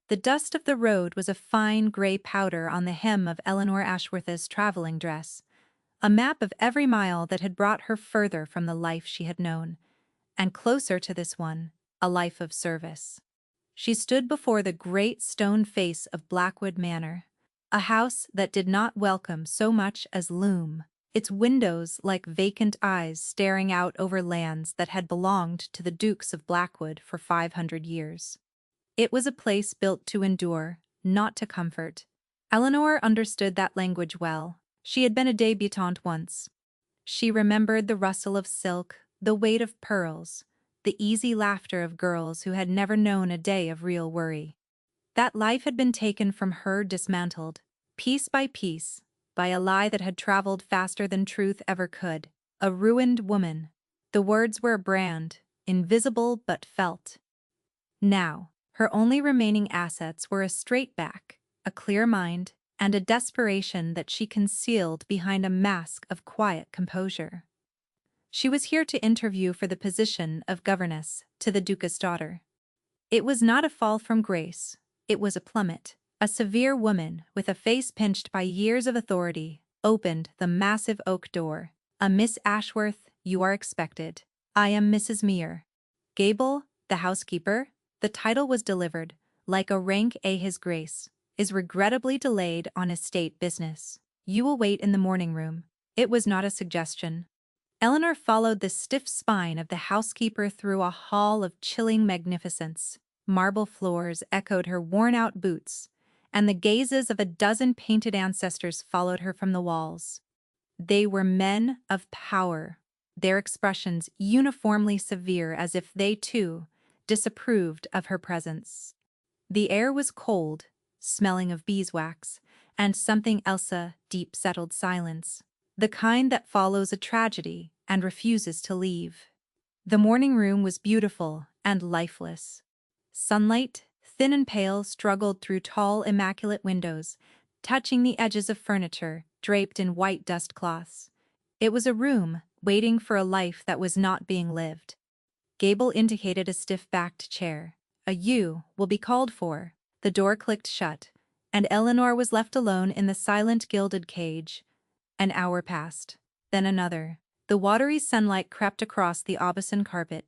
The dust of the road was a fine gray powder on the hem of Eleanor Ashworth's traveling dress, a map of every mile that had brought her further from the life she had known, and closer to this one, a life of service. She stood before the great stone face of Blackwood Manor, a house that did not welcome so much as loom, its windows like vacant eyes staring out over lands that had belonged to the Dukes of Blackwood for 500 years. It was a place built to endure, not to comfort. Eleanor understood that language well. She had been a debutante once. She remembered the rustle of silk, the weight of pearls, the easy laughter of girls who had never known a day of real worry. That life had been taken from her, dismantled, piece by a lie that had traveled faster than truth ever could. A ruined woman. The words were a brand, invisible but felt. Now, her only remaining assets were a straight back, a clear mind, and a desperation that she concealed behind a mask of quiet composure. She was here to interview for the position of governess to the Duca's daughter. It was not a fall from grace, it was a plummet. A severe woman, with a face pinched by years of authority, opened the massive oak door. Miss Ashworth, you are expected. I am Mrs. Mere. Gable, the housekeeper, the title was delivered, like a rank A. His Grace is regrettably delayed on estate business. You will wait in the morning room. It was not a suggestion. Eleanor followed the stiff spine of the housekeeper through a hall of chilling magnificence. Marble floors echoed her worn-out boots, and the gazes of a dozen painted ancestors followed her from the walls. They were men of power, their expressions uniformly severe as if they, too, disapproved of her presence. The air was cold, smelling of beeswax, and something else, a deep settled silence, the kind that follows a tragedy and refuses to leave. The morning room was beautiful and lifeless. Sunlight, thin and pale, struggled through tall, immaculate windows, touching the edges of furniture draped in white dust cloths. It was a room waiting for a life that was not being lived. Gable indicated a stiff-backed chair. You will be called for. The door clicked shut, and Eleanor was left alone in the silent gilded cage. An hour passed, then another. The watery sunlight crept across the Aubusson carpet.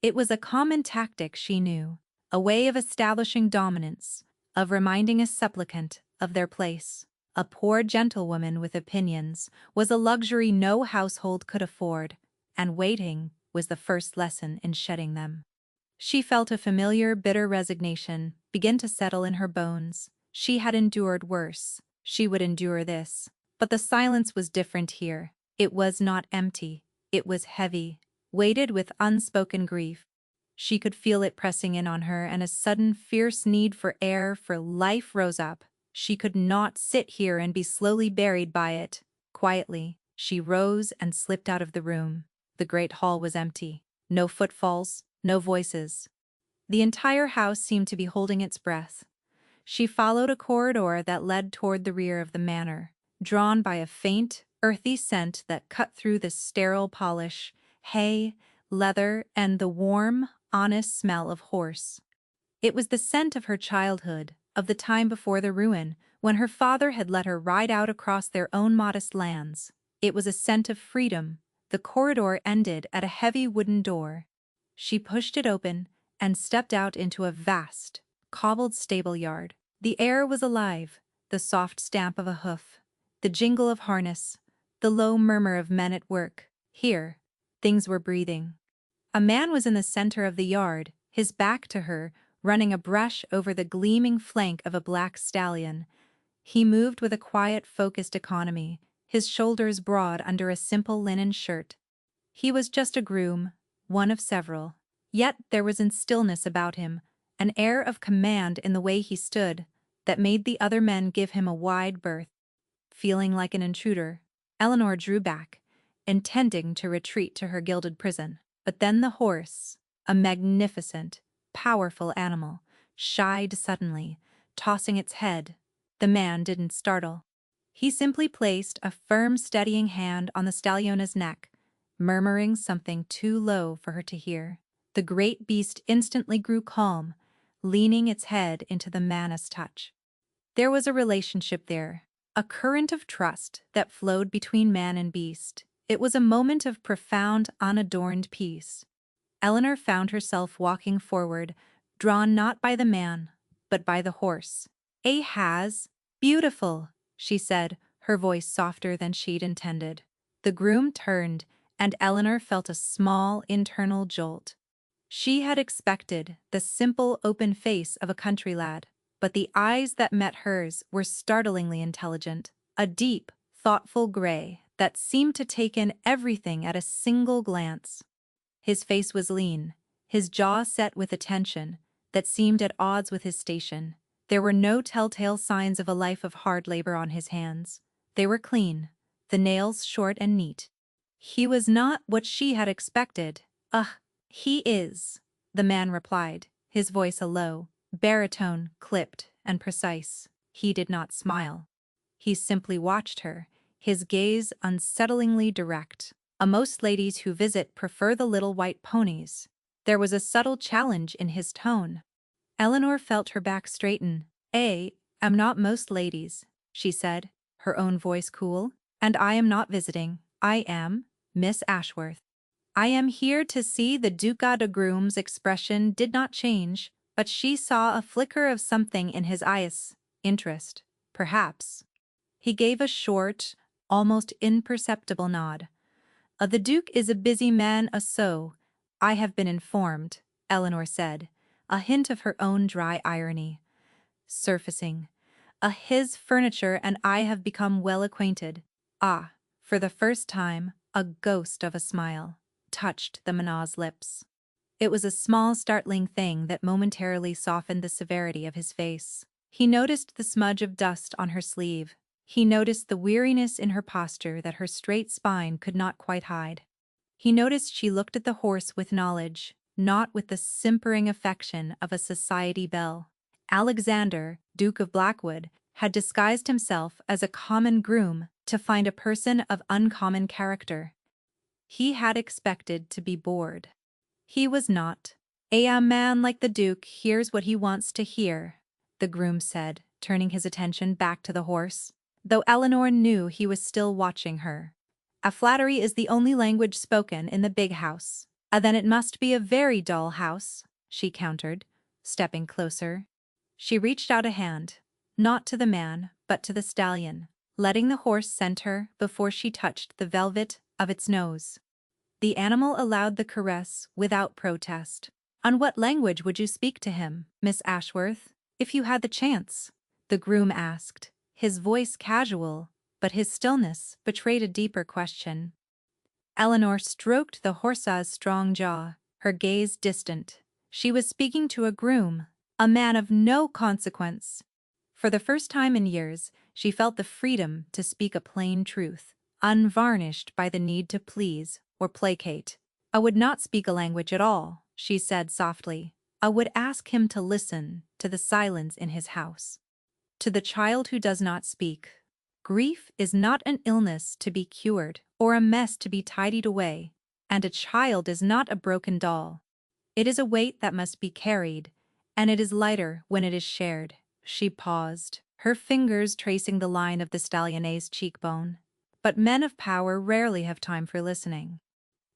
It was a common tactic, she knew, a way of establishing dominance, of reminding a supplicant of their place. A poor gentlewoman with opinions was a luxury no household could afford, and waiting was the first lesson in shedding them. She felt a familiar, bitter resignation begin to settle in her bones. She had endured worse. She would endure this. But the silence was different here. It was not empty. It was heavy, weighted with unspoken grief. She could feel it pressing in on her, and a sudden, fierce need for air, for life rose up. She could not sit here and be slowly buried by it. Quietly, she rose and slipped out of the room. The great hall was empty. No footfalls, no voices. The entire house seemed to be holding its breath. She followed a corridor that led toward the rear of the manor, drawn by a faint, earthy scent that cut through the sterile polish, hay, leather, and the warm, honest smell of horse. It was the scent of her childhood, of the time before the ruin, when her father had let her ride out across their own modest lands. It was a scent of freedom. The corridor ended at a heavy wooden door. She pushed it open and stepped out into a vast, cobbled stable yard. The air was alive, the soft stamp of a hoof, the jingle of harness, the low murmur of men at work. Here, things were breathing. A man was in the center of the yard, his back to her, running a brush over the gleaming flank of a black stallion. He moved with a quiet, focused economy, his shoulders broad under a simple linen shirt. He was just a groom, one of several. Yet there was a stillness about him, an air of command in the way he stood, that made the other men give him a wide berth. Feeling like an intruder, Eleanor drew back, intending to retreat to her gilded prison. But then the horse, a magnificent, powerful animal, shied suddenly, tossing its head. The man didn't startle. He simply placed a firm, steadying hand on the stalliona's neck, murmuring something too low for her to hear. The great beast instantly grew calm, leaning its head into the man's touch. There was a relationship there, a current of trust that flowed between man and beast. It was a moment of profound, unadorned peace. Eleanor found herself walking forward, drawn not by the man, but by the horse. "Ahaz, beautiful," she said, her voice softer than she'd intended. The groom turned, and Eleanor felt a small internal jolt. She had expected the simple, open face of a country lad, but the eyes that met hers were startlingly intelligent, a deep, thoughtful gray that seemed to take in everything at a single glance. His face was lean, his jaw set with a tension that seemed at odds with his station. There were no telltale signs of a life of hard labor on his hands. They were clean, the nails short and neat. He was not what she had expected. He is," the man replied, his voice a low, baritone, clipped and precise. He did not smile. He simply watched her, his gaze unsettlingly direct. Most ladies who visit prefer the little white ponies." There was a subtle challenge in his tone. Eleanor felt her back straighten. "Am not most ladies," she said, her own voice cool. "And I am not visiting. I am Miss Ashworth. I am here to see." The Duca de Groom's expression did not change, but she saw a flicker of something in his eyes. Interest, perhaps. He gave a short, almost imperceptible nod. The Duke is a busy man, so I have been informed," Eleanor said, a hint of her own dry irony surfacing. His furniture and I have become well acquainted." For the first time, a ghost of a smile touched the man's lips. It was a small, startling thing that momentarily softened the severity of his face. He noticed the smudge of dust on her sleeve. He noticed the weariness in her posture that her straight spine could not quite hide. He noticed she looked at the horse with knowledge, not with the simpering affection of a society belle. Alexander, Duke of Blackwood, had disguised himself as a common groom to find a person of uncommon character. He had expected to be bored. He was not. "A man like the Duke hears what he wants to hear," the groom said, turning his attention back to the horse, though Eleanor knew he was still watching her. "Flattery is the only language spoken in the big house." Then it must be a very dull house," she countered, stepping closer. She reached out a hand, not to the man, but to the stallion, letting the horse scent her before she touched the velvet of its nose. The animal allowed the caress without protest. "On what language would you speak to him, Miss Ashworth, if you had the chance?" the groom asked, his voice casual, but his stillness betrayed a deeper question. Eleanor stroked the horse's strong jaw, her gaze distant. She was speaking to a groom, a man of no consequence. For the first time in years, she felt the freedom to speak a plain truth, unvarnished by the need to please or placate. "I would not speak a language at all," she said softly. "I would ask him to listen to the silence in his house. To the child who does not speak. Grief is not an illness to be cured or a mess to be tidied away, and a child is not a broken doll. It is a weight that must be carried, and it is lighter when it is shared." She paused, her fingers tracing the line of the stallion's cheekbone. But men of power rarely have time for listening.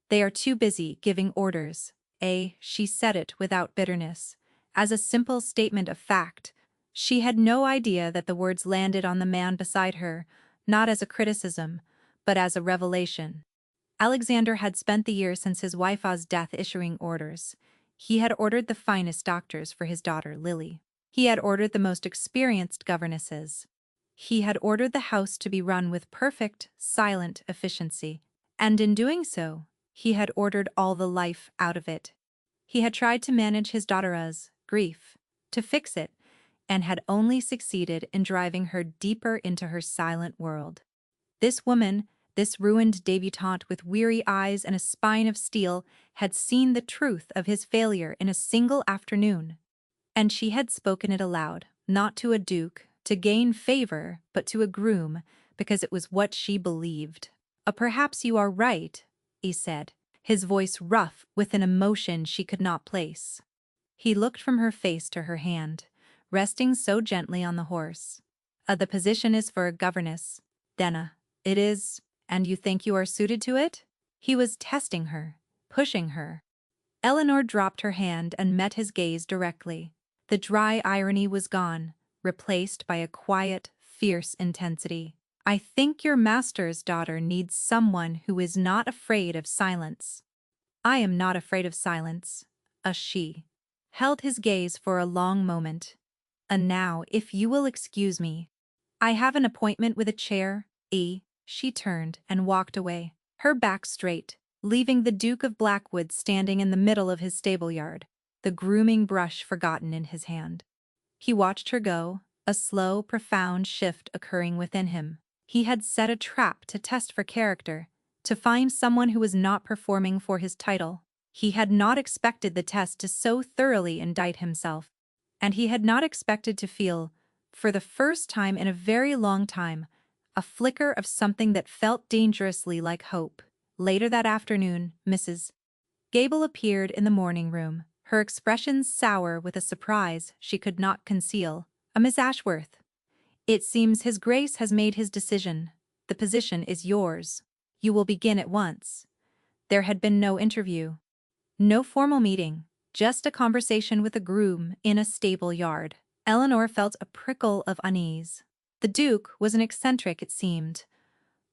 They are too busy giving orders. She said it without bitterness, as a simple statement of fact. She had no idea that the words landed on the man beside her, not as a criticism, but as a revelation. Alexander had spent the year since his wife's death issuing orders. He had ordered the finest doctors for his daughter, Lily. He had ordered the most experienced governesses. He had ordered the house to be run with perfect, silent efficiency, and in doing so, he had ordered all the life out of it. He had tried to manage his daughter's grief, to fix it, and had only succeeded in driving her deeper into her silent world. This woman, this ruined debutante with weary eyes and a spine of steel, had seen the truth of his failure in a single afternoon. And she had spoken it aloud, not to a duke, to gain favor, but to a groom, because it was what she believed. Perhaps you are right," he said, his voice rough with an emotion she could not place. He looked from her face to her hand, resting so gently on the horse. The position is for a governess, Denna. It is, and you think you are suited to it? He was testing her, pushing her. Eleanor dropped her hand and met his gaze directly. The dry irony was gone, replaced by a quiet, fierce intensity. I think your master's daughter needs someone who is not afraid of silence. I am not afraid of silence. She held his gaze for a long moment. And now, if you will excuse me, I have an appointment with a chair. She turned and walked away, her back straight, leaving the Duke of Blackwood standing in the middle of his stable yard, the grooming brush forgotten in his hand. He watched her go, a slow, profound shift occurring within him. He had set a trap to test for character, to find someone who was not performing for his title. He had not expected the test to so thoroughly indict himself, and he had not expected to feel, for the first time in a very long time, a flicker of something that felt dangerously like hope. Later that afternoon, Mrs. Gable appeared in the morning room, her expression sour with a surprise she could not conceal. Miss Ashworth. It seems His Grace has made his decision. The position is yours. You will begin at once. There had been no interview. No formal meeting, just a conversation with a groom in a stable yard. Eleanor felt a prickle of unease. The Duke was an eccentric, it seemed.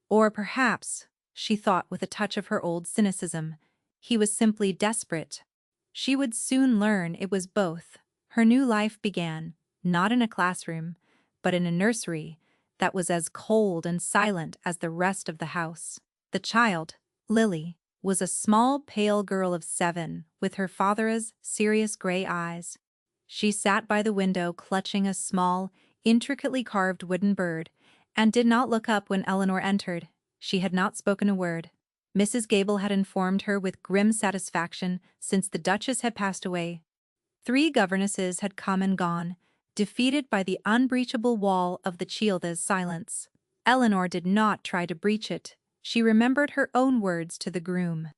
Or perhaps, she thought with a touch of her old cynicism, he was simply desperate. She would soon learn it was both. Her new life began, not in a classroom, but in a nursery that was as cold and silent as the rest of the house. The child, Lily, was a small, pale girl of 7, with her father's serious gray eyes. She sat by the window clutching a small, intricately carved wooden bird, and did not look up when Eleanor entered. She had not spoken a word. Mrs. Gable had informed her with grim satisfaction since the Duchess had passed away. 3 governesses had come and gone, defeated by the unbreachable wall of the Childe's silence. Eleanor did not try to breach it. She remembered her own words to the groom.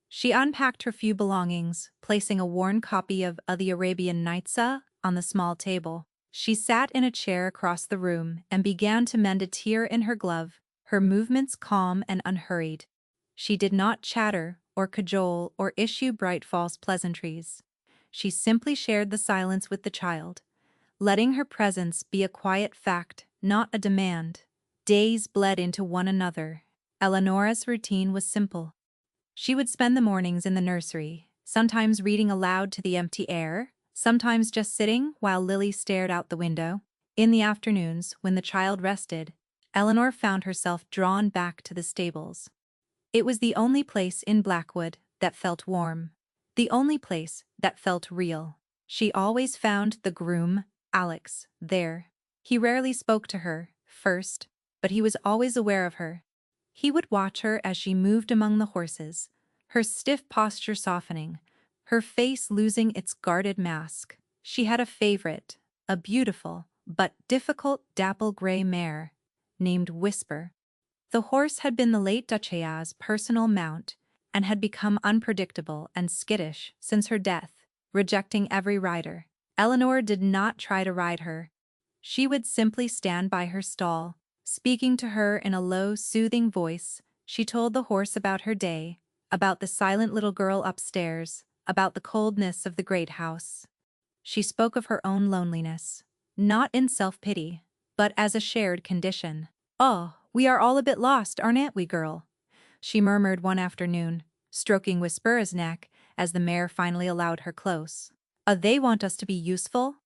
She unpacked her few belongings, placing a worn copy of The Arabian Nights on the small table. She sat in a chair across the room and began to mend a tear in her glove, her movements calm and unhurried. She did not chatter or cajole or issue bright false pleasantries. She simply shared the silence with the child, letting her presence be a quiet fact, not a demand. Days bled into one another. Eleanor's routine was simple. She would spend the mornings in the nursery, sometimes reading aloud to the empty air, sometimes just sitting while Lily stared out the window. In the afternoons, when the child rested, Eleanor found herself drawn back to the stables. It was the only place in Blackwood that felt warm, the only place that felt real. She always found the groom, Alex, there. He rarely spoke to her, first, but he was always aware of her. He would watch her as she moved among the horses, her stiff posture softening, her face losing its guarded mask. She had a favorite, a beautiful but difficult dapple-gray mare, named Whisper. The horse had been the late Duchess's personal mount and had become unpredictable and skittish since her death, rejecting every rider. Eleanor did not try to ride her. She would simply stand by her stall. Speaking to her in a low, soothing voice, she told the horse about her day, about the silent little girl upstairs, about the coldness of the great house. She spoke of her own loneliness, not in self-pity, but as a shared condition. "Oh, we are all a bit lost, aren't we, girl?" she murmured one afternoon, stroking Whisper's neck as the mare finally allowed her close. They want us to be useful,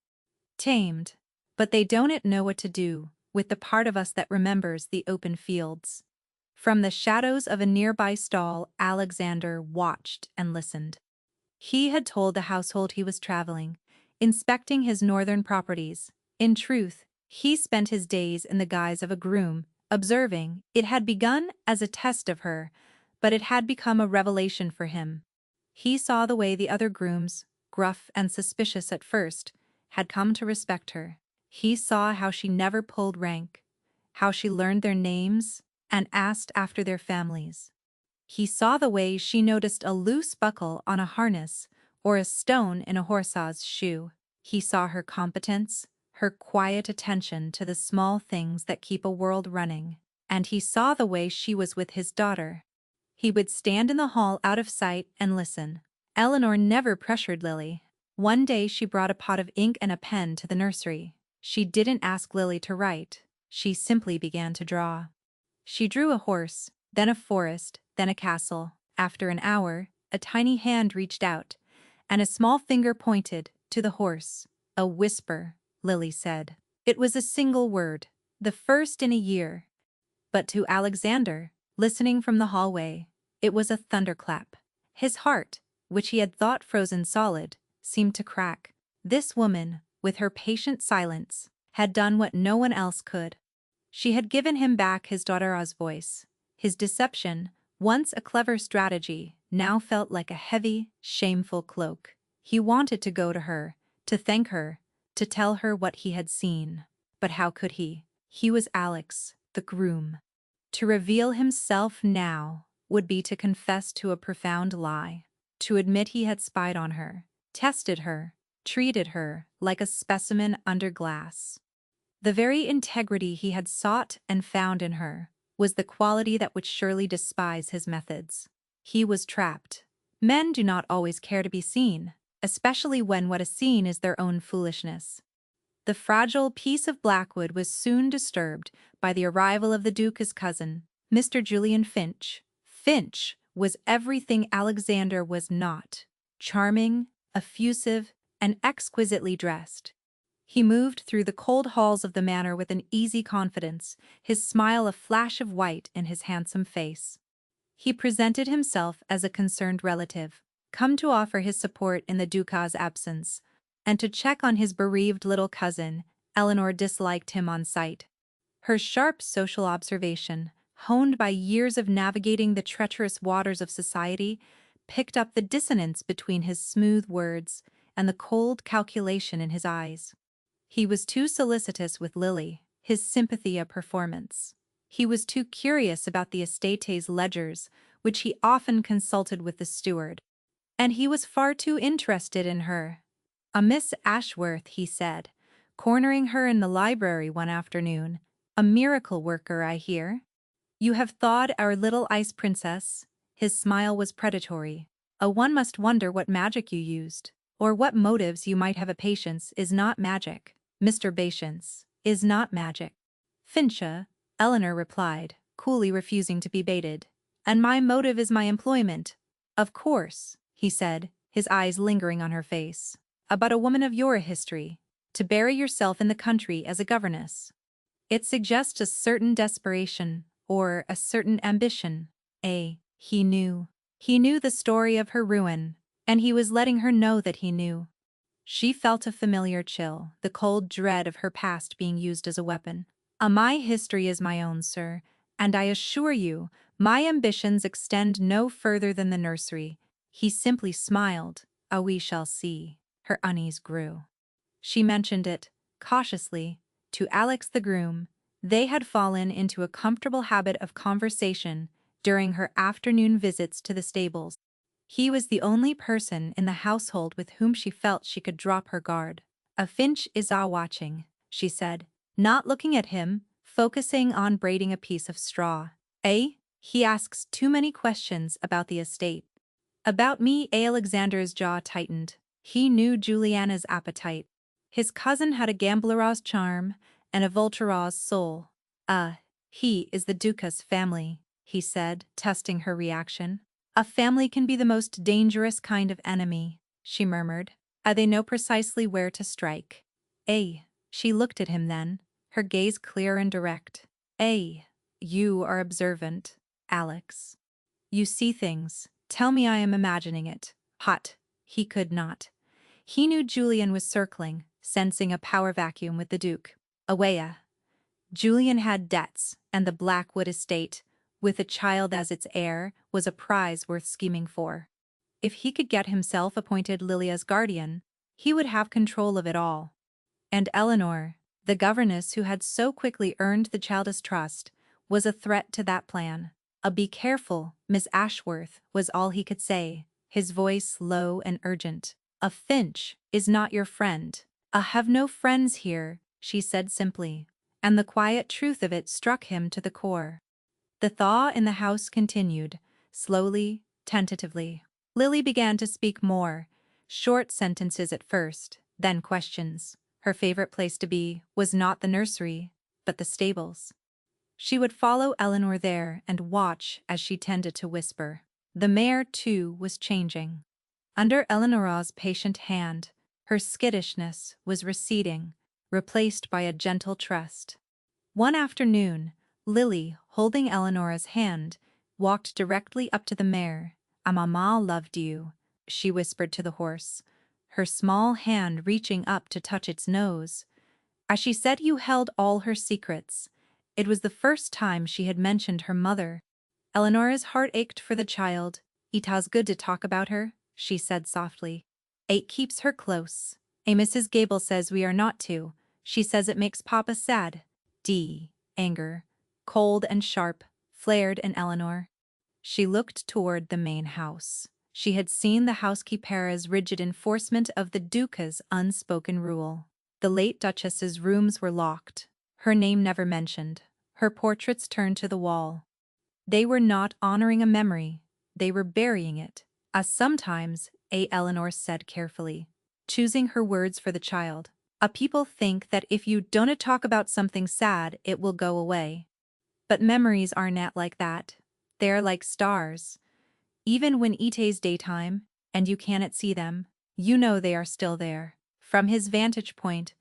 tamed, but they don't know what to do with the part of us that remembers the open fields." From the shadows of a nearby stall, Alexander watched and listened. He had told the household he was traveling, inspecting his northern properties. In truth, he spent his days in the guise of a groom, observing. It had begun as a test of her, but it had become a revelation for him. He saw the way the other grooms, gruff and suspicious at first, had come to respect her. He saw how she never pulled rank, how she learned their names and asked after their families. He saw the way she noticed a loose buckle on a harness or a stone in a horse's shoe. He saw her competence, her quiet attention to the small things that keep a world running, and he saw the way she was with his daughter. He would stand in the hall out of sight and listen. Eleanor never pressured Lily. One day she brought a pot of ink and a pen to the nursery. She didn't ask Lily to write. She simply began to draw. She drew a horse, then a forest, then a castle. After an hour, a tiny hand reached out, and a small finger pointed to the horse. A whisper, Lily said. It was a single word, the first in a year. But to Alexander, listening from the hallway, it was a thunderclap. His heart, which he had thought frozen solid, seemed to crack. This woman, with her patient silence, had done what no one else could. She had given him back his daughter's voice. His deception, once a clever strategy, now felt like a heavy, shameful cloak. He wanted to go to her, to thank her, to tell her what he had seen. But how could he? He was Alex, the groom. To reveal himself now would be to confess to a profound lie, to admit he had spied on her, tested her, treated her like a specimen under glass. The very integrity he had sought and found in her was the quality that would surely despise his methods. He was trapped. Men do not always care to be seen, especially when what is seen is their own foolishness. The fragile peace of Blackwood was soon disturbed by the arrival of the Duke's cousin, Mr. Julian Finch. Finch was everything Alexander was not: charming, effusive, and exquisitely dressed. He moved through the cold halls of the manor with an easy confidence, his smile a flash of white in his handsome face. He presented himself as a concerned relative, come to offer his support in the Duca's absence, and to check on his bereaved little cousin. Eleanor disliked him on sight. Her sharp social observation, honed by years of navigating the treacherous waters of society, picked up the dissonance between his smooth words and the cold calculation in his eyes. He was too solicitous with Lily, his sympathy a performance. He was too curious about the estate's ledgers, which he often consulted with the steward. And he was far too interested in her. A Miss Ashworth, he said, cornering her in the library one afternoon. A miracle worker, I hear. You have thawed our little ice princess. His smile was predatory. One must wonder what magic you used, or what motives you might have. A patience is not magic. Mr. Patience is not magic. Fincha, Eleanor replied, coolly refusing to be baited. And my motive is my employment. Of course, he said, his eyes lingering on her face. About a woman of your history, to bury yourself in the country as a governess. It suggests a certain desperation, or a certain ambition. He knew. He knew the story of her ruin, and he was letting her know that he knew. She felt a familiar chill, the cold dread of her past being used as a weapon. My history is my own, sir, and I assure you, my ambitions extend no further than the nursery. He simply smiled. We shall see. Her unease grew. She mentioned it, cautiously, to Alex the groom. They had fallen into a comfortable habit of conversation during her afternoon visits to the stables. He was the only person in the household with whom she felt she could drop her guard. A Finch is watching, she said, not looking at him, focusing on braiding a piece of straw. He asks too many questions about the estate. About me? Alexander's jaw tightened. He knew Juliana's appetite. His cousin had a gambler's charm and a vulture's soul. He is the Duca's family, he said, testing her reaction. A family can be the most dangerous kind of enemy, she murmured. They know precisely where to strike. She looked at him then, her gaze clear and direct. You are observant, Alex. You see things. Tell me I am imagining it. Hot. He could not. He knew Julian was circling, sensing a power vacuum with the Duke. Awaya. Julian had debts, and the Blackwood estate, with a child as its heir, was a prize worth scheming for. If he could get himself appointed Lilia's guardian, he would have control of it all. And Eleanor, the governess who had so quickly earned the child's trust, was a threat to that plan. Be careful, Miss Ashworth, was all he could say, his voice low and urgent. "A Finch is not your friend. I have no friends here," she said simply, and the quiet truth of it struck him to the core. The thaw in the house continued, slowly, tentatively. Lily began to speak more, short sentences at first, then questions. Her favorite place to be was not the nursery, but the stables. She would follow Eleanor there and watch as she tended to whisper. The mare, too, was changing. Under Eleanor's patient hand, her skittishness was receding, replaced by a gentle trust. One afternoon, Lily, holding Eleanor's hand, walked directly up to the mare. "A mamma loved you," she whispered to the horse, her small hand reaching up to touch its nose. As she said, "You held all her secrets." It was the first time she had mentioned her mother. Eleanor's heart ached for the child. "It was good to talk about her," she said softly. "It keeps her close. Mrs. Gable says we are not to. She says it makes Papa sad." Anger, cold and sharp, flared in Eleanor. She looked toward the main house. She had seen the housekeeper's rigid enforcement of the Duca's unspoken rule. The late Duchess's rooms were locked, her name never mentioned, her portraits turned to the wall. They were not honoring a memory, they were burying it, as sometimes Eleanor said carefully, choosing her words for the child. People think that if you don't talk about something sad, it will go away. But memories are not like that. They're like stars. Even when it is daytime, and you cannot see them, you know they are still there. From his vantage point,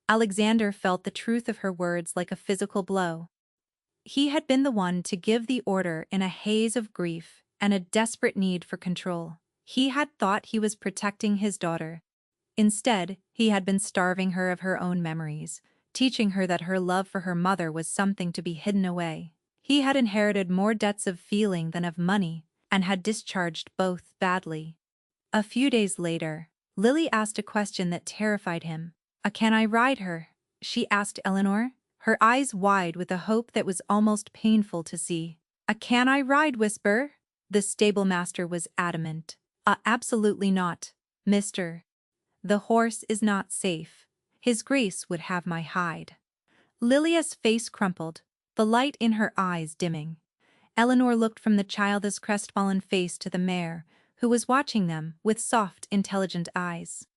Alexander felt the truth of her words like a physical blow. He had been the one to give the order in a haze of grief and a desperate need for control. He had thought he was protecting his daughter. Instead, he had been starving her of her own memories, teaching her that her love for her mother was something to be hidden away. He had inherited more debts of feeling than of money, and had discharged both badly. A few days later, Lily asked a question that terrified him. Can I ride her?" she asked Eleanor, her eyes wide with a hope that was almost painful to see. Can I ride, Whisper?" The stable master was adamant. Absolutely not, mister. The horse is not safe. His Grace would have my hide." Lilia's face crumpled, the light in her eyes dimming. Eleanor looked from the child's crestfallen face to the mare, who was watching them with soft, intelligent eyes.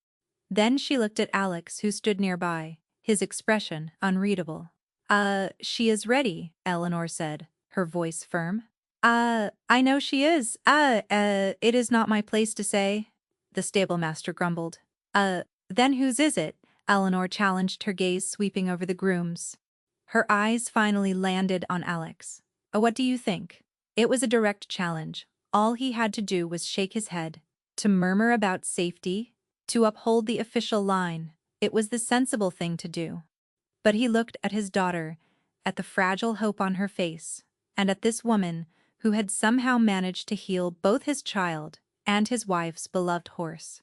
Then she looked at Alex, who stood nearby, his expression unreadable. She is ready," Eleanor said, her voice firm. I know she is. It is not my place to say," the stablemaster grumbled. Then whose is it?" Eleanor challenged, her gaze sweeping over the grooms. Her eyes finally landed on Alex. What do you think?" It was a direct challenge. All he had to do was shake his head. To murmur about safety, to uphold the official line, it was the sensible thing to do. But he looked at his daughter, at the fragile hope on her face, and at this woman who had somehow managed to heal both his child and his wife's beloved horse.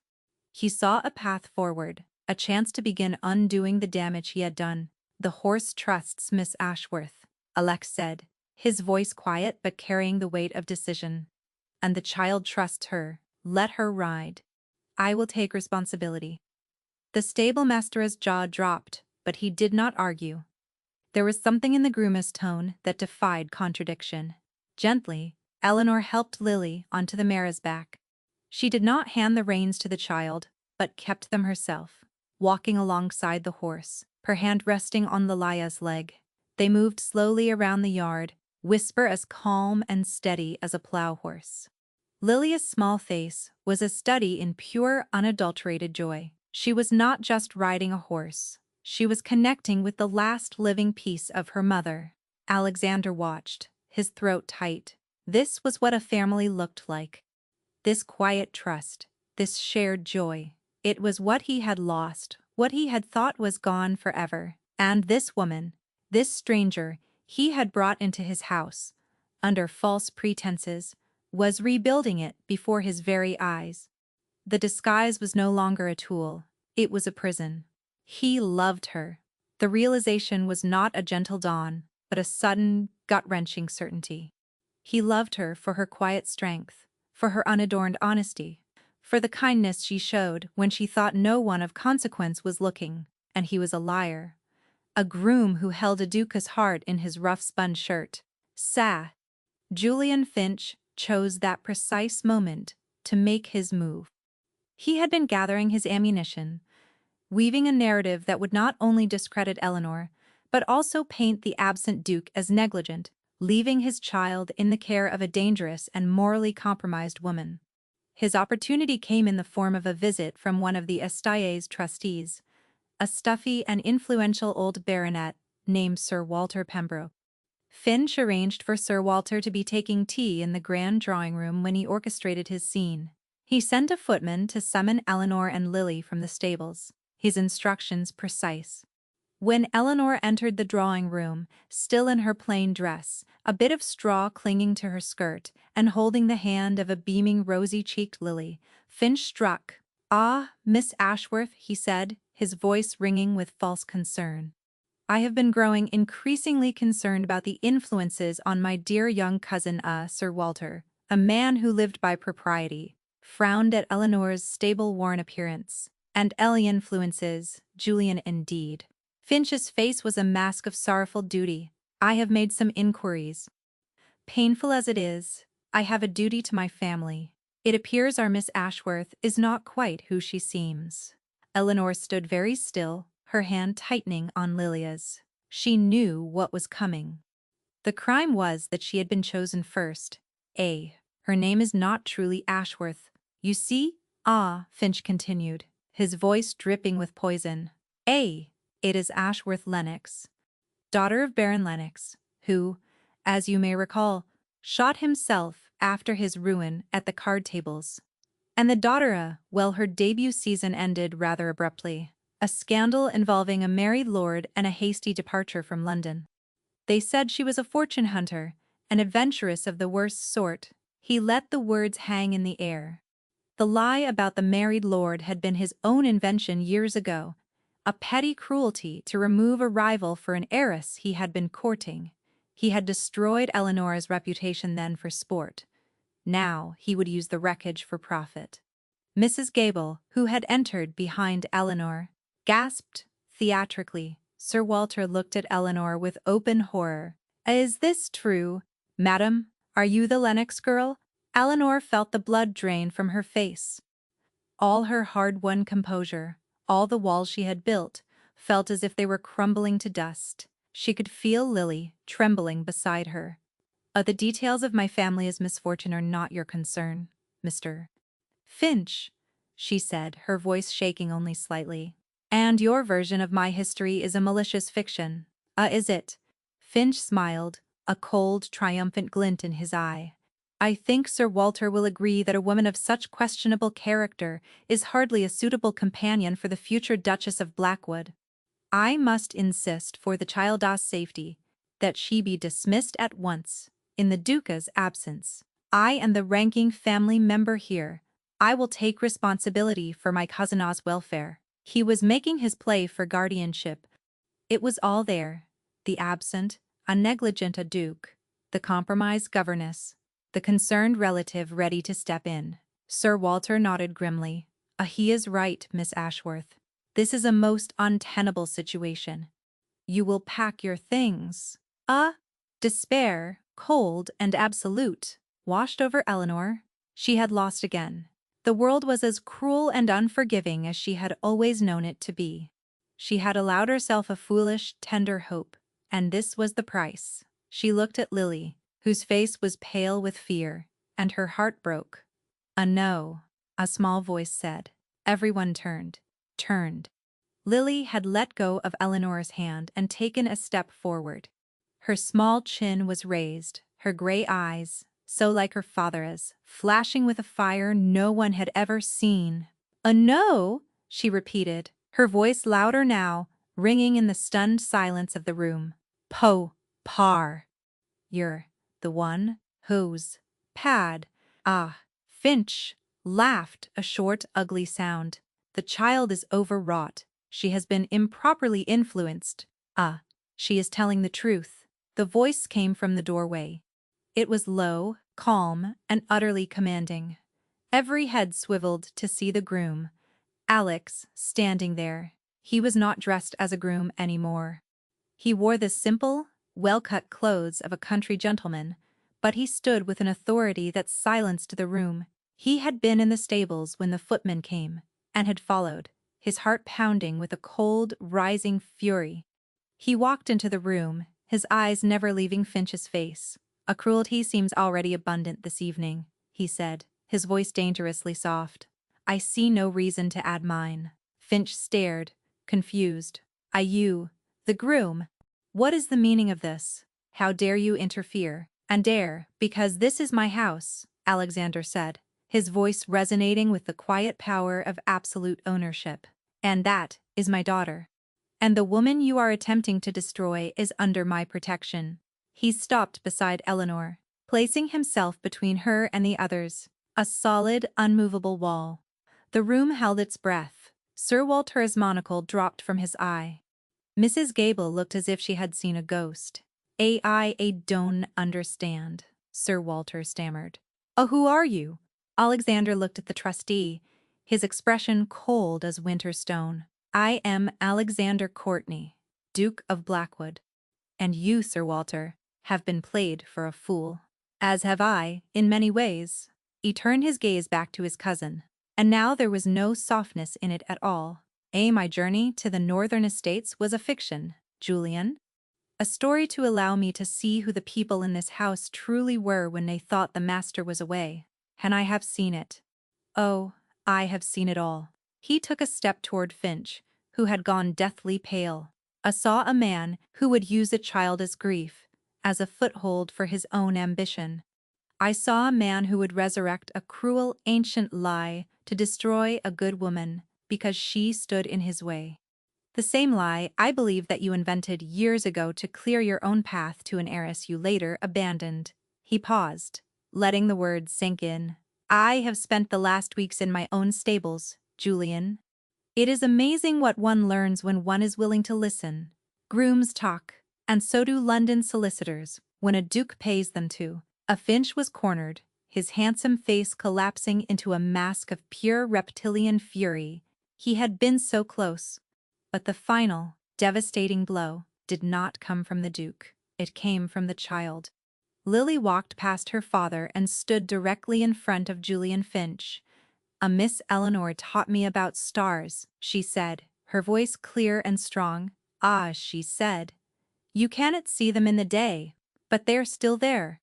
He saw a path forward, a chance to begin undoing the damage he had done. "The horse trusts Miss Ashworth," Alex said, his voice quiet but carrying the weight of decision. "And the child trusts her. Let her ride. I will take responsibility." The stablemaster's jaw dropped, but he did not argue. There was something in the groom's tone that defied contradiction. Gently, Eleanor helped Lily onto the mare's back. She did not hand the reins to the child, but kept them herself, walking alongside the horse, her hand resting on Lilia's leg. They moved slowly around the yard, Whisper as calm and steady as a plow horse. Lilia's small face was a study in pure, unadulterated joy. She was not just riding a horse. She was connecting with the last living piece of her mother. Alexander watched, his throat tight. This was what a family looked like. This quiet trust, this shared joy. It was what he had lost, what he had thought was gone forever. And this woman, this stranger he had brought into his house, under false pretenses, was rebuilding it before his very eyes. The disguise was no longer a tool, it was a prison. He loved her. The realization was not a gentle dawn, but a sudden, gut-wrenching certainty. He loved her for her quiet strength, for her unadorned honesty, for the kindness she showed when she thought no one of consequence was looking, and he was a liar. A groom who held a duca's heart in his rough spun shirt. Julian Finch chose that precise moment to make his move. He had been gathering his ammunition, weaving a narrative that would not only discredit Eleanor, but also paint the absent Duke as negligent, leaving his child in the care of a dangerous and morally compromised woman. His opportunity came in the form of a visit from one of the estate's trustees, a stuffy and influential old baronet named Sir Walter Pembroke. Finch arranged for Sir Walter to be taking tea in the grand drawing-room when he orchestrated his scene. He sent a footman to summon Eleanor and Lily from the stables, his instructions precise. When Eleanor entered the drawing-room, still in her plain dress, a bit of straw clinging to her skirt, and holding the hand of a beaming rosy-cheeked Lily, Finch struck. "Ah, Miss Ashworth," he said, his voice ringing with false concern. "I have been growing increasingly concerned about the influences on my dear young cousin, Sir Walter, a man who lived by propriety," frowned at Eleanor's stable-worn appearance. "And Ellie influences, Julian indeed." Finch's face was a mask of sorrowful duty. "I have made some inquiries. Painful as it is, I have a duty to my family. It appears our Miss Ashworth is not quite who she seems." Eleanor stood very still, her hand tightening on Lilia's. She knew what was coming. The crime was that she had been chosen first. Her name is not truly Ashworth. You see? Finch continued, his voice dripping with poison. It is Ashworth Lennox, daughter of Baron Lennox, who, as you may recall, shot himself after his ruin at the card tables. And the daughter, well, her debut season ended rather abruptly. A scandal involving a married lord and a hasty departure from London. They said she was a fortune hunter, an adventuress of the worst sort. He let the words hang in the air. The lie about the married lord had been his own invention years ago, a petty cruelty to remove a rival for an heiress he had been courting. He had destroyed Eleanor's reputation then for sport. Now he would use the wreckage for profit. Mrs. Gable, who had entered behind Eleanor, gasped theatrically. Sir Walter looked at Eleanor with open horror. "Is this true, madam? Are you the Lennox girl?" Eleanor felt the blood drain from her face. All her hard-won composure, all the walls she had built, felt as if they were crumbling to dust. She could feel Lily trembling beside her. The details of my family's misfortune are not your concern, Mr. Finch," she said, her voice shaking only slightly. "And your version of my history is a malicious fiction, is it?" Finch smiled, a cold, triumphant glint in his eye. "I think Sir Walter will agree that a woman of such questionable character is hardly a suitable companion for the future Duchess of Blackwood. I must insist, for the child's safety, that she be dismissed at once, in the Duca's absence. I am the ranking family member here. I will take responsibility for my cousin's welfare." He was making his play for guardianship. It was all there: the absent, a negligent duke, the compromised governess, the concerned relative ready to step in. Sir Walter nodded grimly. He is right, Miss Ashworth. This is a most untenable situation. You will pack your things." Despair, cold and absolute, washed over Eleanor. She had lost again. The world was as cruel and unforgiving as she had always known it to be. She had allowed herself a foolish, tender hope, and this was the price. She looked at Lily, whose face was pale with fear, and her heart broke. "No," a small voice said. Everyone turned. Lily had let go of Eleanor's hand and taken a step forward. Her small chin was raised, her gray eyes, so like her father's, flashing with a fire no one had ever seen. No," she repeated, her voice louder now, ringing in the stunned silence of the room. "Par. You're the one who's pad." Finch laughed, a short, ugly sound. "The child is overwrought. She has been improperly influenced. She is telling the truth." The voice came from the doorway. It was low, calm and utterly commanding. Every head swiveled to see the groom, Alex, standing there. He was not dressed as a groom anymore. He wore the simple, well-cut clothes of a country gentleman, but he stood with an authority that silenced the room. He had been in the stables when the footman came, and had followed, his heart pounding with a cold, rising fury. He walked into the room, his eyes never leaving Finch's face. "A cruelty seems already abundant this evening," he said, his voice dangerously soft. "I see no reason to add mine." Finch stared, confused. "You, the groom? What is the meaning of this? How dare you interfere?" "And dare, because this is my house," Alexander said, his voice resonating with the quiet power of absolute ownership. "And that is my daughter. And the woman you are attempting to destroy is under my protection." He stopped beside Eleanor, placing himself between her and the others, a solid, unmovable wall. The room held its breath. Sir Walter's monocle dropped from his eye. Mrs. Gable looked as if she had seen a ghost. I don't understand," Sir Walter stammered. "Oh, who are you?" Alexander looked at the trustee, his expression cold as winter stone. "I am Alexander Courtney, Duke of Blackwood. And you, Sir Walter, have been played for a fool. As have I, in many ways." He turned his gaze back to his cousin, and now there was no softness in it at all. My journey to the northern estates was a fiction, Julian. A story to allow me to see who the people in this house truly were when they thought the master was away. And I have seen it. Oh, I have seen it all." He took a step toward Finch, who had gone deathly pale. "I saw a man who would use a child's grief as a foothold for his own ambition. I saw a man who would resurrect a cruel ancient lie to destroy a good woman because she stood in his way. The same lie I believe that you invented years ago to clear your own path to an heiress you later abandoned." He paused, letting the words sink in. "I have spent the last weeks in my own stables, Julian. It is amazing what one learns when one is willing to listen. Grooms talk, and so do London solicitors, when a duke pays them to." A Finch was cornered, his handsome face collapsing into a mask of pure reptilian fury. He had been so close. But the final, devastating blow did not come from the Duke. It came from the child. Lily walked past her father and stood directly in front of Julian Finch. "A Miss Eleanor taught me about stars," she said, her voice clear and strong. "Ah," she said, "you cannot see them in the day, but they're still there.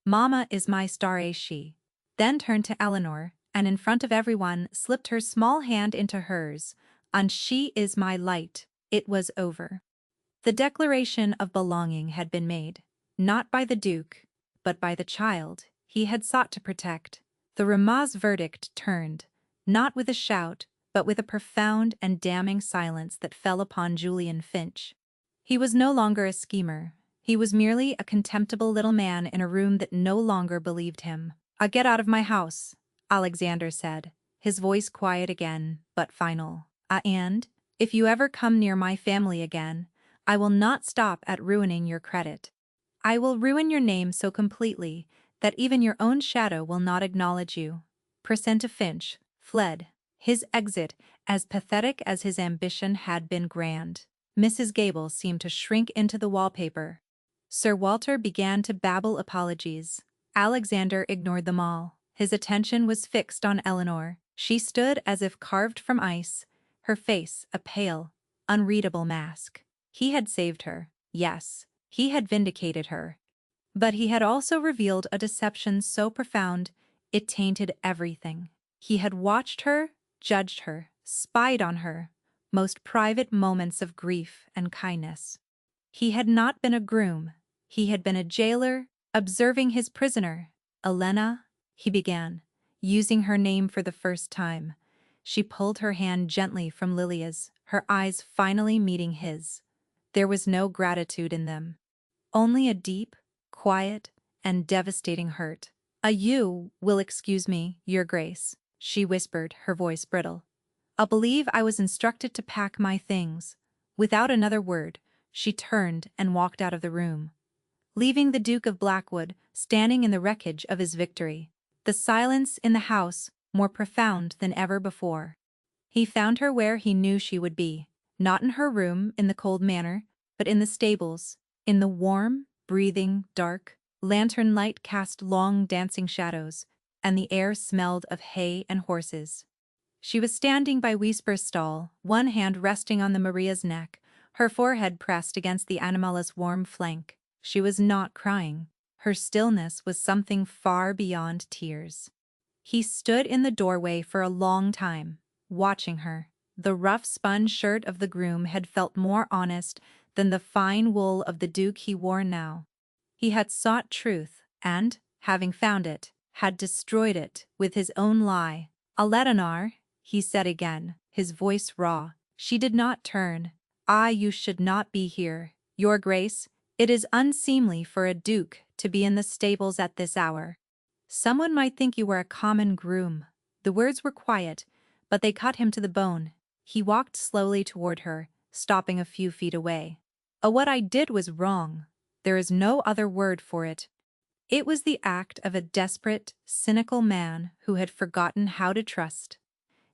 Mama is my star," she then turned to Eleanor, and in front of everyone slipped her small hand into hers. "And she is my light." It was over. The declaration of belonging had been made, not by the Duke, but by the child he had sought to protect. The Ramah's verdict turned, not with a shout, but with a profound and damning silence that fell upon Julian Finch. He was no longer a schemer. He was merely a contemptible little man in a room that no longer believed him. "Get out of my house," Alexander said, his voice quiet again, but final. "And, if you ever come near my family again, I will not stop at ruining your credit. I will ruin your name so completely that even your own shadow will not acknowledge you." Percenta Finch fled, his exit as pathetic as his ambition had been grand. Mrs. Gable seemed to shrink into the wallpaper. Sir Walter began to babble apologies. Alexander ignored them all. His attention was fixed on Eleanor. She stood as if carved from ice, her face a pale, unreadable mask. He had saved her, yes, he had vindicated her. But he had also revealed a deception so profound it tainted everything. He had watched her, judged her, spied on her most private moments of grief and kindness. He had not been a groom. He had been a jailer, observing his prisoner. "Elena," he began, using her name for the first time. She pulled her hand gently from Lilia's, her eyes finally meeting his. There was no gratitude in them, only a deep, quiet, and devastating hurt. "You will excuse me, Your Grace," she whispered, her voice brittle. "I believe I was instructed to pack my things." Without another word, she turned and walked out of the room. leaving the Duke of Blackwood standing in the wreckage of his victory. The silence in the house more profound than ever before. He found her where he knew she would be, not in her room in the cold manor, but in the stables, in the warm, breathing, dark. Lantern light cast long dancing shadows, and the air smelled of hay and horses. She was standing by Whisper's stall, one hand resting on the Maria's neck, her forehead pressed against the animala's warm flank. She was not crying. Her stillness was something far beyond tears. He stood in the doorway for a long time, watching her. The rough spun shirt of the groom had felt more honest than the fine wool of the duke he wore now. He had sought truth, and, having found it, had destroyed it with his own lie. "Eleanor," he said again, his voice raw. She did not turn. "Ah, you should not be here, your grace. It is unseemly for a duke to be in the stables at this hour. Someone might think you were a common groom." The words were quiet, but they cut him to the bone. He walked slowly toward her, stopping a few feet away. "Oh, what I did was wrong. There is no other word for it. It was the act of a desperate, cynical man who had forgotten how to trust."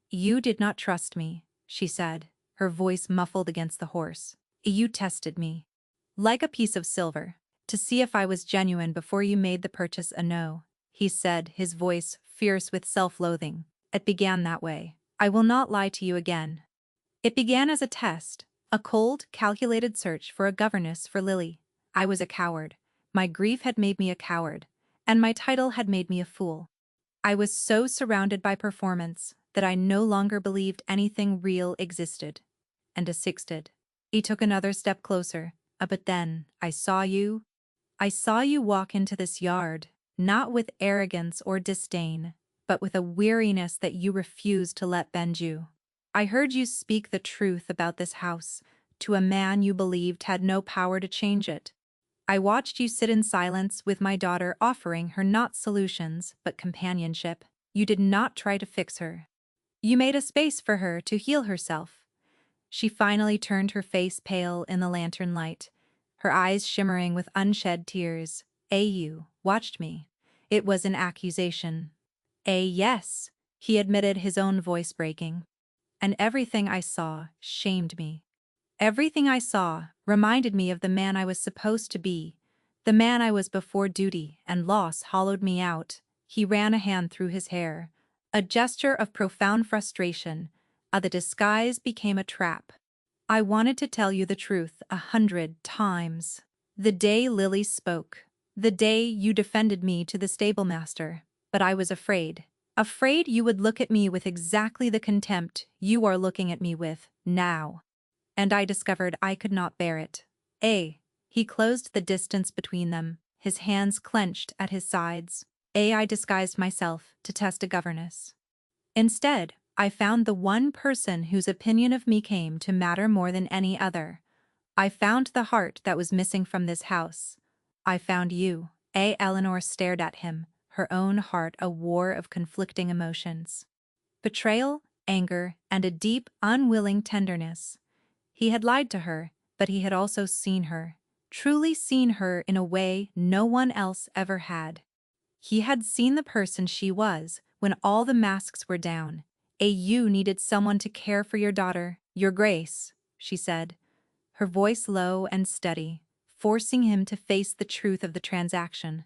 "You did not trust me," she said, her voice muffled against the hoarse. "You tested me, like a piece of silver, to see if I was genuine before you made the purchase a no," he said, his voice fierce with self-loathing. "It began that way. I will not lie to you again. It began as a test, a cold, calculated search for a governess for Lily. I was a coward. My grief had made me a coward, and my title had made me a fool. I was so surrounded by performance that I no longer believed anything real existed." And a sixth did. He took another step closer. But then, I saw you walk into this yard, not with arrogance or disdain, but with a weariness that you refused to let bend you. I heard you speak the truth about this house to a man you believed had no power to change it. I watched you sit in silence with my daughter, offering her not solutions but companionship. You did not try to fix her. You made a space for her to heal herself. She finally turned, her face pale in the lantern light, her eyes shimmering with unshed tears. "You watched me." It was an accusation. Yes," he admitted, his own voice breaking. "And everything I saw shamed me. Everything I saw reminded me of the man I was supposed to be, the man I was before duty and loss hollowed me out." He ran a hand through his hair, a gesture of profound frustration. The disguise became a trap. "I wanted to tell you the truth 100 times. The day Lily spoke, the day you defended me to the stablemaster, but I was afraid. Afraid you would look at me with exactly the contempt you are looking at me with now. And I discovered I could not bear it." He closed the distance between them, his hands clenched at his sides. "I disguised myself to test a governess. Instead, I found the one person whose opinion of me came to matter more than any other. I found the heart that was missing from this house. I found you." Eleanor stared at him, her own heart a war of conflicting emotions. Betrayal, anger, and a deep, unwilling tenderness. He had lied to her, but he had also seen her, truly seen her in a way no one else ever had. He had seen the person she was when all the masks were down. "You needed someone to care for your daughter, your grace," she said, her voice low and steady, forcing him to face the truth of the transaction.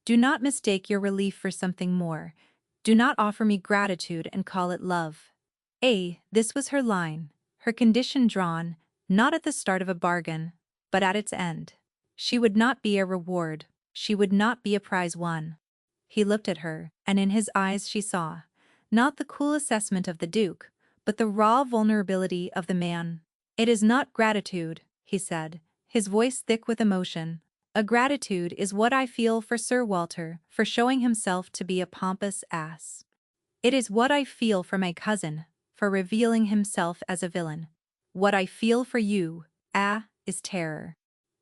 "Do not mistake your relief for something more. Do not offer me gratitude and call it love." This was her line, her condition drawn, not at the start of a bargain, but at its end. She would not be a reward, she would not be a prize won. He looked at her, and in his eyes she saw, not the cool assessment of the Duke, but the raw vulnerability of the man. "It is not gratitude," he said, his voice thick with emotion. "A gratitude is what I feel for Sir Walter for showing himself to be a pompous ass. It is what I feel for my cousin for revealing himself as a villain. What I feel for you, is terror.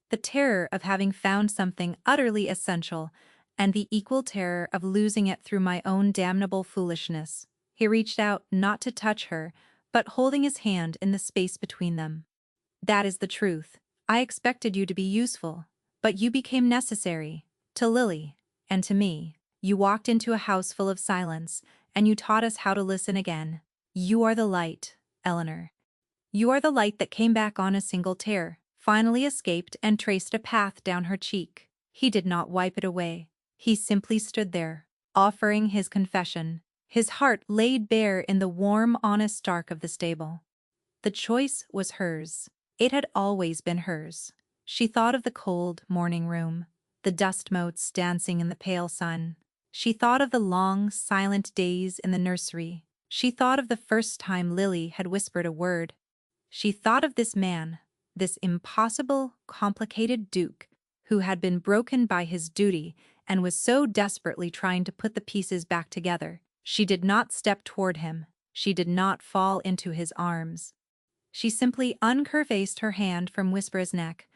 The terror of having found something utterly essential, and the equal terror of losing it through my own damnable foolishness." He reached out, not to touch her, but holding his hand in the space between them. "That is the truth. I expected you to be useful, But you became necessary. To Lily. And to me. You walked into a house full of silence, and you taught us how to listen again. You are the light, Eleanor. You are the light that came back on a single tear, finally escaped and traced a path down her cheek. He did not wipe it away. He simply stood there, offering his confession, his heart laid bare in the warm, honest dark of the stable. The choice was hers. It had always been hers. She thought of the cold morning room, the dust motes dancing in the pale sun. She thought of the long, silent days in the nursery. She thought of the first time Lily had whispered a word. She thought of this man, this impossible, complicated duke, who had been broken by his duty and was so desperately trying to put the pieces back together. She did not step toward him. She did not fall into his arms. She simply uncurvaced her hand from Whisper's neck,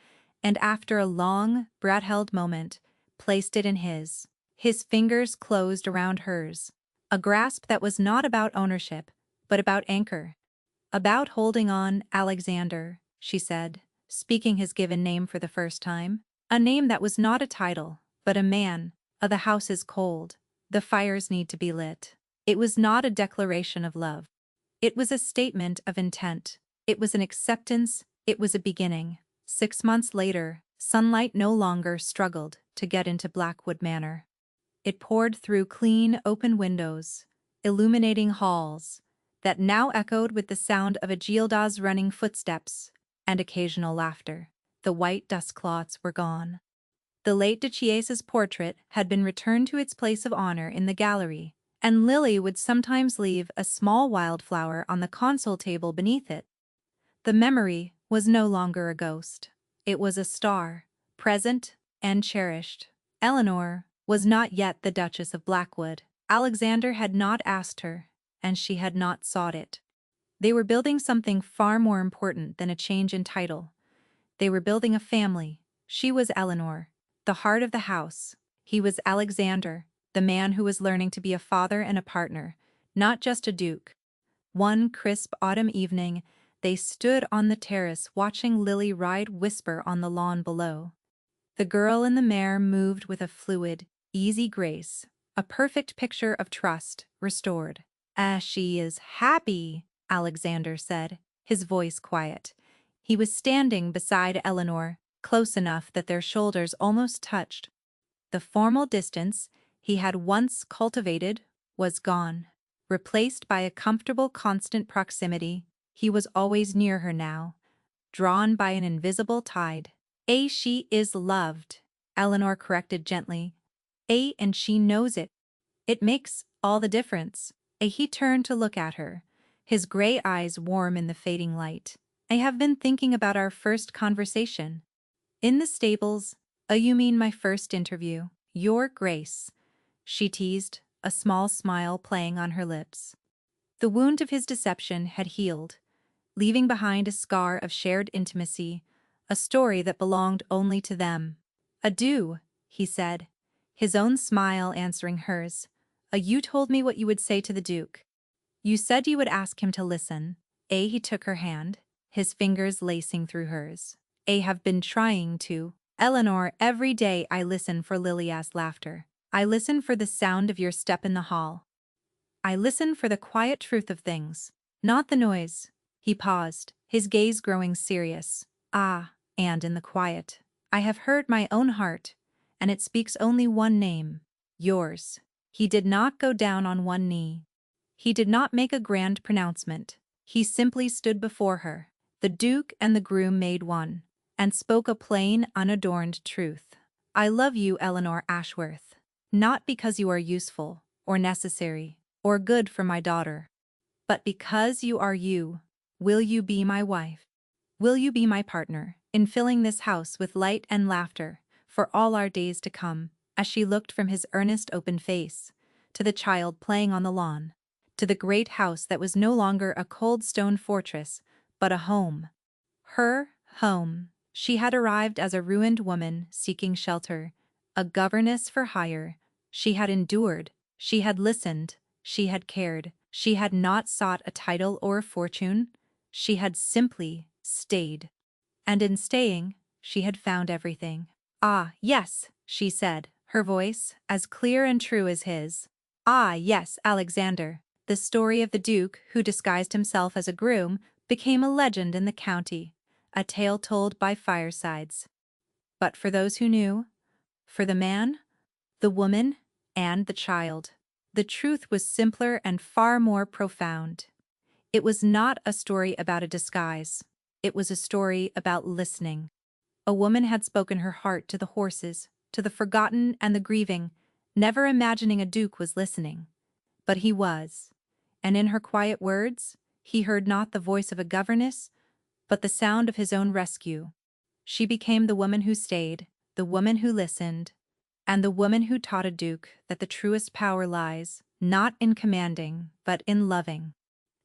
and after a long, breath-held moment, placed it in his. His fingers closed around hers, a grasp that was not about ownership, but about anchor. About holding on, Alexander, she said, speaking his given name for the first time. A name that was not a title, but a man. The house is cold. The fires need to be lit. It was not a declaration of love. It was a statement of intent. It was an acceptance. It was a beginning. 6 months later, sunlight no longer struggled to get into Blackwood Manor. It poured through clean, open windows, illuminating halls that now echoed with the sound of Agilda's running footsteps and occasional laughter. The white dustcloths were gone. The late Duchess's portrait had been returned to its place of honor in the gallery, and Lily would sometimes leave a small wildflower on the console table beneath it. The memory was no longer a ghost. It was a star, present and cherished. Eleanor was not yet the Duchess of Blackwood. Alexander had not asked her, and she had not sought it. They were building something far more important than a change in title. They were building a family. She was Eleanor, the heart of the house. He was Alexander, the man who was learning to be a father and a partner, not just a duke. One crisp autumn evening, they stood on the terrace watching Lily ride Whisper on the lawn below. The girl in the mare moved with a fluid, easy grace, a perfect picture of trust restored. She is happy," Alexander said, his voice quiet. He was standing beside Eleanor, close enough that their shoulders almost touched. The formal distance he had once cultivated was gone. Replaced by a comfortable constant proximity, he was always near her now, drawn by an invisible tide. She is loved," Eleanor corrected gently. And she knows it. It makes all the difference. He turned to look at her, his gray eyes warm in the fading light. "I have been thinking about our first conversation. In the stables. You mean my first interview. Your Grace," she teased, a small smile playing on her lips. The wound of his deception had healed, leaving behind a scar of shared intimacy, a story that belonged only to them. "Adieu," he said, his own smile answering hers. You told me what you would say to the Duke. You said you would ask him to listen." He took her hand, his fingers lacing through hers. "I have been trying to. Eleanor, every day I listen for Lilia's laughter. I listen for the sound of your step in the hall. I listen for the quiet truth of things, not the noise." He paused, his gaze growing serious. And in the quiet, I have heard my own heart, and it speaks only one name, yours." He did not go down on one knee. He did not make a grand pronouncement. He simply stood before her. The Duke and the Groom made one, and spoke a plain, unadorned truth. "I love you, Eleanor Ashworth, not because you are useful, or necessary, or good for my daughter, but because you are you. Will you be my wife? Will you be my partner in filling this house with light and laughter for all our days to come?" As she looked from his earnest open face, to the child playing on the lawn, to the great house that was no longer a cold stone fortress, but a home. Her home. She had arrived as a ruined woman seeking shelter, a governess for hire. She had endured, she had listened, she had cared. She had not sought a title or a fortune. She had simply stayed. And in staying, she had found everything. "Ah, yes," she said, her voice as clear and true as his. "Ah, yes, Alexander." The story of the Duke who disguised himself as a groom became a legend in the county, a tale told by firesides. But for those who knew, for the man, the woman, and the child, the truth was simpler and far more profound. It was not a story about a disguise. It was a story about listening. A woman had spoken her heart to the horses, to the forgotten and the grieving, never imagining a duke was listening. But he was. And in her quiet words, he heard not the voice of a governess, but the sound of his own rescue. She became the woman who stayed, the woman who listened, and the woman who taught a duke that the truest power lies, not in commanding, but in loving.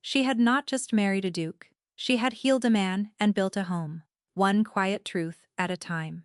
She had not just married a duke, she had healed a man and built a home, one quiet truth at a time.